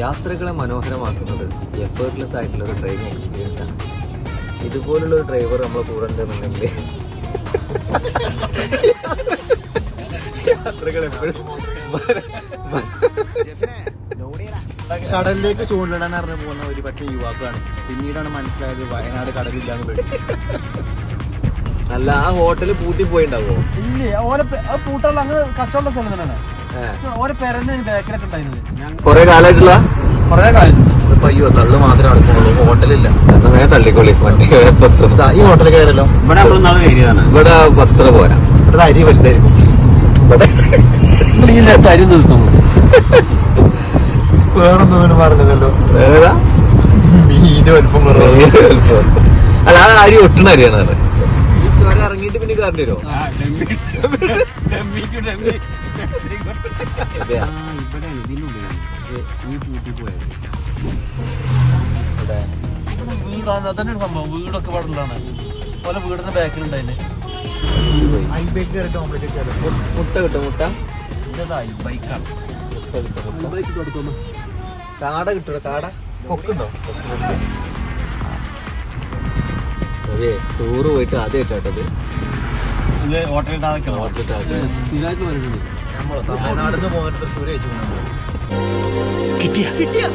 യാത്രകളെ മനോഹരമാക്കുന്നത് എഫേർട്ട്ലെസ് ആയിട്ടുള്ള ഒരു ഡ്രൈവിംഗ് എക്സ്പീരിയൻസ് ആണ്. ഇതുപോലുള്ള ഒരു ഡ്രൈവർ നമ്മളെ കൂടെ ഉണ്ടെന്നുണ്ടെങ്കിൽ യാത്രകൾ എപ്പോഴും കടലിലേക്ക് ചൂണ്ടിടാൻ അറിഞ്ഞു പോകുന്ന ഒരു പക്ഷേ യുവാക്കാണ്. പിന്നീടാണ് മനസ്സിലായത് വയനാട് കടലില്ലാന്ന് പേടി. അല്ല, ആ ഹോട്ടല് പൂട്ടി പോയിണ്ടാവോ? ഇല്ല, ഓരോ പൂട്ടുള്ള അങ്ങ് കച്ചവട സ്ഥലം തന്നെയാണ്. ഓരോ പെരന്ന് ബാക്കിലൊക്കെ ഉണ്ടായിരുന്നത്. കൊറേ കാലമായിട്ടുള്ള കൊറേ കാലം. അയ്യോ, തള്ളു മാത്രമേ നടക്കുള്ളൂ, ഹോട്ടലില്ല. എന്നാ വേഗം തള്ളിക്കൊള്ളി. മറ്റേ ഈ ഹോട്ടലിൽ കയറല്ലോ. ഇവിടെ നമ്മൾ കയറിയതാണ്. ഇവിടെ 10 പോരാ. ഇവിടെ അരി വലുതായിരിക്കും. ഇവിടെ അരി നിർത്തും. വേറൊന്നും പറഞ്ഞല്ലോ. ഏതാ മീന് വലുപ്പം കുറവ്. അല്ല, ആ അരി ഒട്ടണ അരിയാണ്. ഈ ചോര ഇറങ്ങിയിട്ട് പിന്നെ കയറേണ്ടി വരുമോ? വീടാണ് അതന്നെ സംഭവം. വീടൊക്കെ പാടുള്ളതാണ്. പല വീടിന്റെ ബാക്കിലുണ്ടായില്ലേ. മുട്ട കിട്ടും. മുട്ട ബൈക്കാണ്. കാട കിട്ടൂല. കാട കൊക്കുണ്ടോ? അതെ, ടൂറ് പോയിട്ട് ആദ്യമായിട്ടാട്ടത്. ഇത് ഹോട്ടലിട്ടാതൊക്കെ സ്ഥിരമായിട്ട് വരുന്നത്. തമിഴ്നാടിന് പോകുന്ന തൃശ്ശൂർ അയച്ചു. കിട്ടിയ